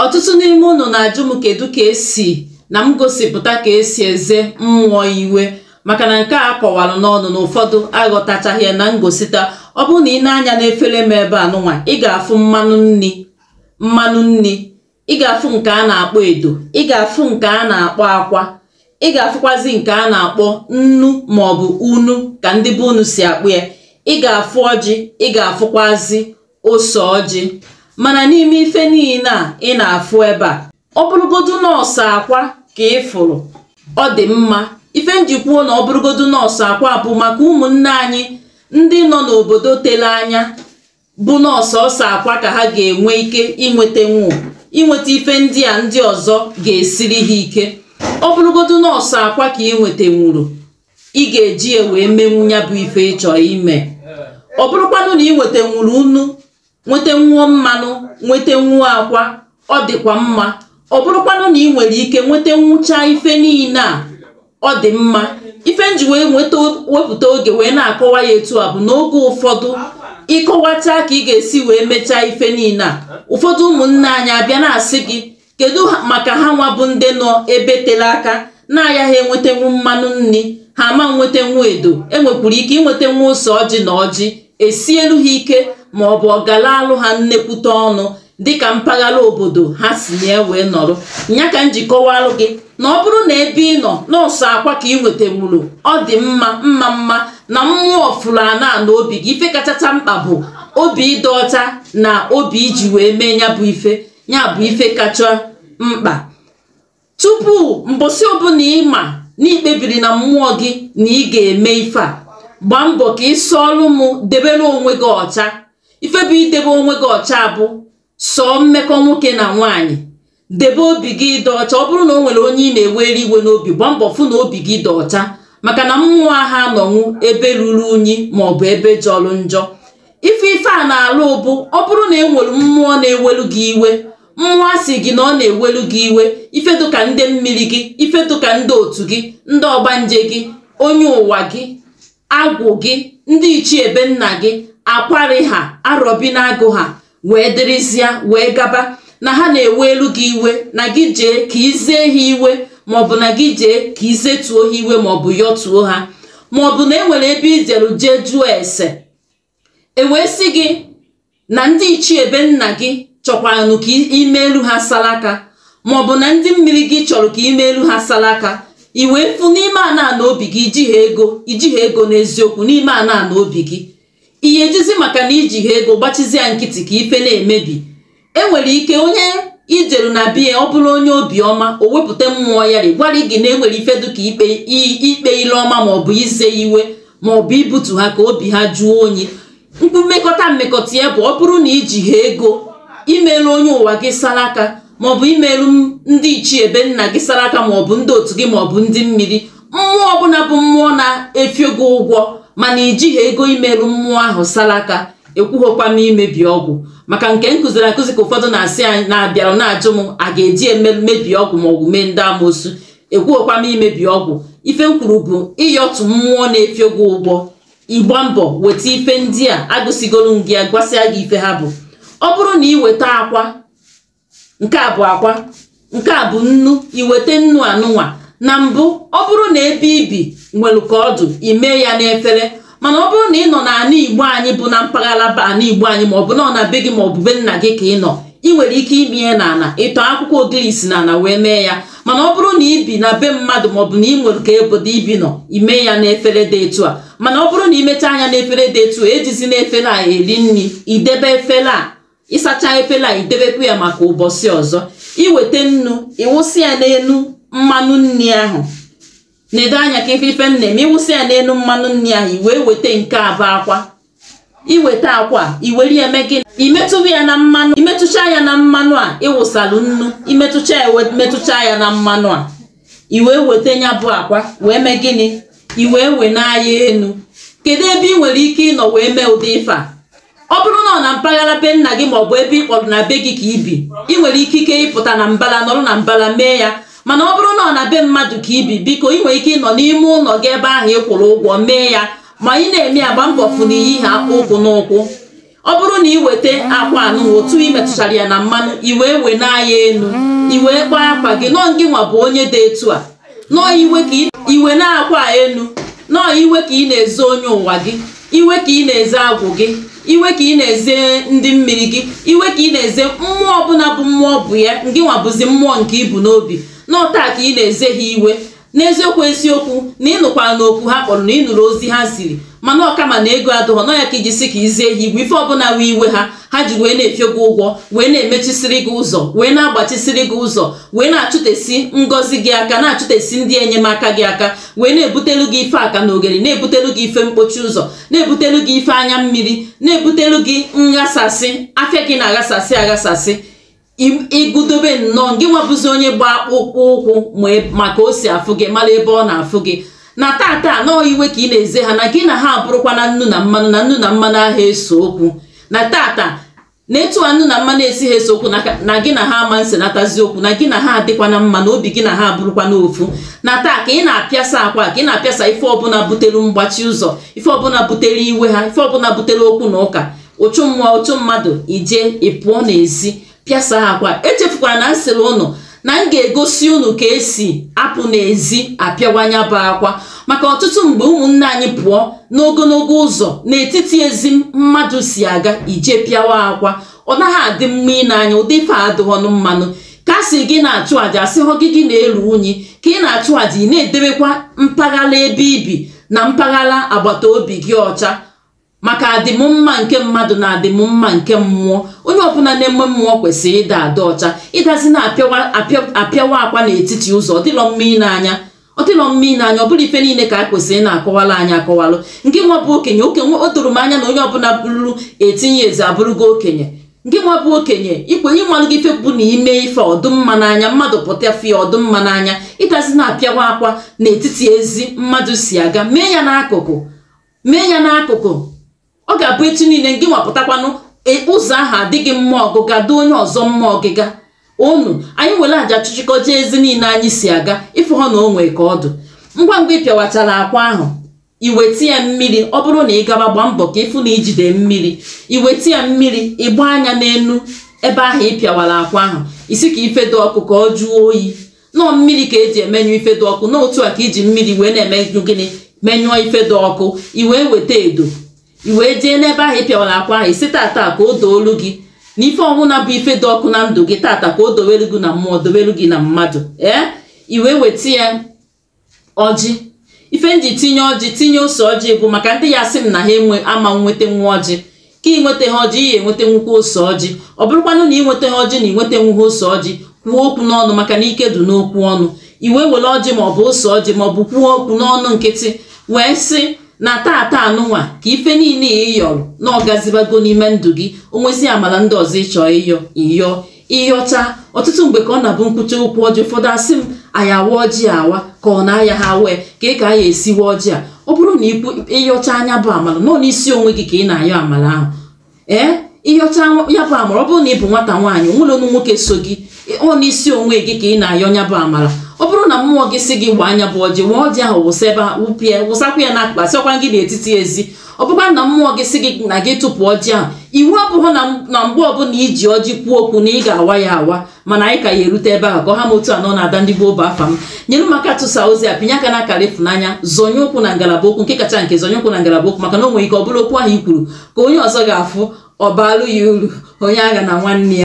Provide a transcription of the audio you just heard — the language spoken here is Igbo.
Ọtụtụ n'ime unu na-ajụ m kedu ka esi na m gosipụta ka esi eze mmụọ iwe, maka na nke a kọwara n'ọnụ na ụfọdụ aghọtachaghị ya na ngosita. Ọ bụrụ na ị na-anya n'efere m ebe a nụnwa, ị ga-afụ mmanụ nni, ị ga-afụ nke a na-akpọ edo, ị ga-afụ nke a na-akpọ akwa, ị ga-afụkwazi nke a na-akpọ nnu maọbụ unu ka ndị be unu si akpụ ya, ị ga-afụ ọjị, ị ga-afụkwazi ose ọjị. Mana n'ime ife niile a ị na-afụ ebe a, ọ bụrụgodu nọọsụ akwa ka ị fụrụ, ọ dị mma. Ife njikwuo na ọ bụrụgodu nọọsụ akwa bụ maka ụmụnne anyị ndị nọ n'obodo tere anya bụ nọọsụ ọsọ akwa ka ha ga-enwe ike inweta ife ndị a ndị ọzọ ga-esiri ha ike. Ọ bụrụgodu nọọsụ akwa ka ị nwetenwuru, ị ga-eji ya wee menwu ya bụ ife ị chọrọ ime. Ọ bụrụkwanụ na ị nwetenwuru unu, nwetenwuo mmanụ, nwetenwuo akwa, ọ dịkwa mma. Ọ bụrụkwanụ na ị nwere ike nwetenwucha ife niile a, ọ dị mma. Ife nji wee wepụta oge wee na-akọwa ya etu a bụ n'oge ụfọdụ ịkọwacha ka ị ga-esi wee mechaa ife niile a, ụfọdụ ụmụnne anyị abịa na-asị gị kedu maka ha nwa bụ ndị nọ ebe tere aka na-ayaghị enwetenwu mmanụ nni, ha ama nwetenwu edo, enwekwuru ike inwetenwu ose ọjị na ọjị, esielu ha ike maọbụ ọgala alụ ha nnekwute ọnụ dịka mpaghara obodo ha si nye wee nọrọ. Nya ka m ji kọwalụ gị na ọ bụrụ na ebe ị nọ nọọsụ akwa ka ị nwetenwuru, ọ dị mma na mmụọ fụrụ ana na obi gị. Ife kachacha mkpa bụ obi ịdị ọcha na obi iji wee mee ya bụ ife kacha mkpa. Tupu mbọsị ọbụla ịma na ikpebiri na mmụọ gị na ị ga-eme ife a, gbaa mbọ ka ị sọọlụ m debere onwe gị ọcha. Ife bụ idebe onwe gị ọcha bụ sọọ mmekọ nwoke na nwaanyị. Debe obi gị dị ọcha. Ọ bụrụ na o nwere onye ị na-ewere iwe n'obi, gbaa mbọ fụ na obi gị dị ọcha, maka na mmụọ ha anọnwụ ebe ruru unyi maọbụ ebe jọrọ njọ. Ife a na-alụ bụ ọ bụrụ na e nwere mmụọ na-ewelu gị iwe, mmụọ asị gị na ọ na-ewelu gị iwe, ife dịka ndị mmiri gị, ife dịka ndị otu gị, ndị ọgbanje gị, onye ụwa gị, agwụ gị, ndị ichie ebe nna gị, akwari ha, arọbi na-agụ ha, wee dịrịzịa wee gaba, na ha na-ewelu gị iwe, na gị jee ka izie ha iwe maọbụ na gị jee ka izetuo ha iwe maọbụ yọtuo ha, maọbụ na enwere ebe ijeru jee jụọ ese, wee sị gị na ndị ichie ebe nna gị chọkwaranụ ka imelu ha salaka, maọbụ na ndị mmiri gị chọrọ ka imelu ha salaka. I wee fụ n'ime ana na obi gị iji ha ego n'eziokwu n'ime ana na obi gị, ihe ejizi maka na iji ha ego gbachizi ya nkịtị ka ife na-emebi. Enwere ike onye ijeru na biya, ọ bụrụ onye obiọma, o wepụta mmụọ ya gwara gị na enwere ife dịka ikpe ile ọma maọbụ ize iwe maọbụ ibutu ha ka obi ha jụọ onyi. Mmekọta ya bụ ọ bụrụ na iji ha ego imelu onye ụwa gị salaka, maọbụ imelu ndị ichie ebe nna gị salaka, maọbụ ndị otu gị, maọbụ ndị mmiri. Mmụọ ọbụla bụ mmụọ na-efi gị ụgwọ mana iji ha ego imelu mmụọ ahụ salaka, ekwughokwa m imebi ọgwụ. Maka nke nkụziri akụzi ka ụfọdụ na-asị anyị na-abịara na-ajụ m a ga-eji mebi ọgwụ maọbụ mee ndị amoosu, ekwughokwa m imebi ọgwụ. Ife m kwuru bụ ịyọtụ mmụọ na-efi gị ụgwọ, ịgba mbọ weta ife ndị a agụsigolu gị ya, gwasịa gị ife ha bụ. Ọ bụrụ na ị weta akwa, nke a bụ akwa, nke a bụ nnu, iweta nnu anụnwa. Na mbụ, ọ bụrụ na ebe ibi nwere ka ọdụ, ime ya n'efere. Mana ọ bụrụ na ị nọ n'ala Igbo anyị bụ na mpaghara ala Igbo anyị, maọbụ na ọ na be gị maọbụ be nna gị ka ị nọ, ị nwere ike ime ya n'ala, ịtọ akwụkwọ ogirisi n'ala wee mee ya. Mana ọ bụrụ na ibi na be mmadụ maọbụ na ị nwere ka obodo ibi nọ, ime ya n'efere dị etu a. Mana ọ bụrụ na imecha anya n'efere dị etu a, ejizi n'efere a eri nri, idebe efere a, ịsacha efere a, idebekwa ya maka ụbọchị ọzọ. Iweta nnu, ịwụsị ya n'elu mmanụ nri ahụ. Nedo anya ka ife nne m, ịwụsị ya n'elu mmanụ nri ahụ, iwee weta nke a bụ akwa. Iweta akwa, iwere ya mee gịnị? Imetụcha ya na mmanụ a ịwụsalụ nnu, imetụcha ya na mmanụ a, iwee weta ya bụ akwa wee mee gịnị? Iwee wena ya enu. Kedu ebe ị nwere ike ịnọ wee mee ụdị ife a? Ọ bụrụ na ọ na mpaghara be nna gị maọbụ ebe ị kpọrọ na be gị ka ibi, ị nwere ikike ịpụta na mbala, nọrọ na mbala mee ya. Mana ọ bụrụ na ọ na be mmadụ ka ibi, biko ị nwere ike ịnọ n'ime ụlọ gị ebe ahụ ị kwụrụ ụgwọ mee ya. Ma ị na-eme agba mbọ fụ na iyi ha ụkwụ n'ụkwụ. ọ bụrụ na ị weta akwa anụ otu imetụchara ya na mmanụ iwe we na ya enu iwe kpaa akwa gị nọ gị nwa bụ onye dị etu a nọ iwe ka iwe na-akwa enu nọ iwe ka ị na-eze onye ụwa gị iwe ka ị na-eze agwụ gị iwe ka ị na-eze ndị mmiri gị iwe ka ị na-eze mmụọ ọbụla bụ mmụọ bụ ya ngị nwa bụzi mmụọ nke ibu n'obi n'ọta ka ị na-eze ha iwe n'eziokwu esiokwu na ịnụkwara n'okwu ha kpọrọ na ịnụrụ ozi ha ziri mana ọkama na ego adịghọ nọ ya ka iji si ka izie ha igwe ife ọbụla wee iwe ha ji wee na-efio gị ụgwọ wee na-emechisiri gị ụzọ wee na-agbachisiri gị ụzọ wee na-achụtesi ngọzi gị aka na-achụtesi ndị enyemaka gị aka wee na-ebutelu gị ife aka na ogeri na-ebutelu gị ife mkpochi ụzọ na-ebutelu gị ife anya mmiri na-ebutelu gị nghasasị afịa gị na-aghasasị aghasasị igudobe nnọọ gị nwabụzi onye gba akpụkpọ ụkwụ maka o si afụ gị mara ebe ọ na-afụ gị na tata nọọ iwe ka ị na-eze ha na gị na ha abụrụkwa na nnu na mmanụ ahụ eso okwu na tata na etu nnu na mmanụ esi ha eso okwu na gị na ha ama nsenatazi okwu na gị na ha adịkwa na mma na obi gị na ha abụrụkwa n'ofu na taa ka ị na-apịasa akwa ka ị na-apịasa ife ọbụla butere mgbachi ụzọ ife ọbụla butere iwe ha ife ọbụla butere okwu na ụka ụchụ mmụọ ụchụ mmadụ ije ịpụọ n'ezi pịasa akwa echefukwara na nsịrị ụnụ na m ga-egosi unu ka esi apụ n'ezi apịawanya bụ akwa maka ọtụtụ mgbe ụmụnne anyị pụọ n'ogologo ụzọ n'etiti ezi mmadụ si aga ije pịawa akwa ọ naghị adị mma ị na-anya ụdị ife adịghọnụ mmanụ ka a sị gị na-achụ àjà asị hụ gị na-eru unyi ka ị na-achụ àjà ị na-edebekwa mpaghara ebe ibi na mpaghara agbata obi gị ọcha maka adịmmma nke mmadụ na adịmmma nke mmụọ onye ọbụla na-eme mmụọ kwesịrị ịda ada ọcha ịdazi na-apịawa akwa n'etiti ụzọ ọ dịlọ mma ịnanya ọ bụrụ ife niile ka a kwesịrị na-akọwala anyị akọwalụ nke nwa bụ okenye o doro m anya na onye ọbụla bụrụ etinye eze abụrụgo okenye nke nwa bụ okenye ikwenye ịmalụ gị ife bụ na ime ife ọdụmma n'anya mmadụ pụta fie ọdụmma n'anya ịdazi na-apịawa akwa n'etiti ezi mmadụ si aga mee ya n'akụkụ ọ ga-abụ etu niile gị nwapụtakwanụ ụzọ ahụ adịghị mma ọgụga do onye ọzọ mma ọgịga onu anyị were aja chụchikọje ezi niile anyị si aga ịfụ ha na onwe ka ọdụ ngwa ngwa ịpịawachara akwa ahụ iweta ya mmiri ọ bụrụ na ị gaba gbaa mbọ ka ịfụ na ijide mmiri iweta ya mmiri ịgba anya n'elu ebe ahụ ịpịawara akwa ahụ isi ka ife dị ọkụ ka ọ jụọ oyi nọọ mmiri ka eji emenyụ ife dị ọkụ n'otu a ka iji mmiri wee na-emenyụ gịnị menyụọ ife dị ọkụ iwee weta edo iwee jee n'ebe ahụ ịpịawara akwa ahụ isi tata ka o doolu gị na ife ọnwụna bụ ife dị ọkụ na ndụ gị tata ka o dowelu gị na mmụọ dowelu gị na mmadụ iwee weta ya ọjị ife nji tinye ọjị tinye ose ọjị bụ maka ndị ya sị m na ha ama nweta nwa ọjị ka ị nweta ha ọjị ị enweta nwukwa ose ọjị ọ bụrụkwanụ na ị nweta ha ọjị na ị nweta nwuhe ose ọjị kwuo okwu n'ọnụ maka na ike dị n'okwu ọnụ iwee were ọjị maọbụ ose ọjị maọbụ kwuo okwu n'ọnụ nkịtị wee sị na tata anụnwa ka ife niile ịyọrọ na ọgazibago n'ime ndụ gị onwezi amala ndị ọzọ ịchọ ịyọcha ọtụtụ mgbe ka ọ na-abụ nkwucha okwu ọjị ụfọdụ asị m anyị awa ọjị awa ka ọ na-aya ha wee ka anyị esiwe ọjị a ọ bụrụ na ịyọcha anya bụ amala nọ n'isi onwe gị ka ị na-ayọ amala ahụ ịyọcha ya bụ amala ọ bụrụ na ị bụ nwata nwaanyị onwere ọnụ nwoke so gị ọ n'isi onwe gị ka ị na-ayọ nya bụ amala ọ bụrụ na mmụọ gị si gị gba anya bụ ọjị nwa ọjị ahụ wụsa ebe wụsakwa ya n'akpa sịkwa gị n'etiti ezi ọ bụkwa na mmụọ gị si gị na gị tụpụ ọjị ahụ iwu abụghị na mgbe ọbụla iji ọjị kwuo okwu na ị ga-awa ya awa mana anyị ka ya erute ebe ahụ ka ọ ha ma otu anọ na-ada ndị gboo bụ afa m nyere m aka tụsa ozi a pinye aka na akara ịfụnanya zonye ụkwụ na ngalaba okwu nke kacha nke zonye ụkwụ na ngalaba okwu maka na o nwere ike ọ bụrụ okwu ahụ i kwuru ka onye ọzọ ga-afụ ọ baalụ ya uru onye agha na nwanne ya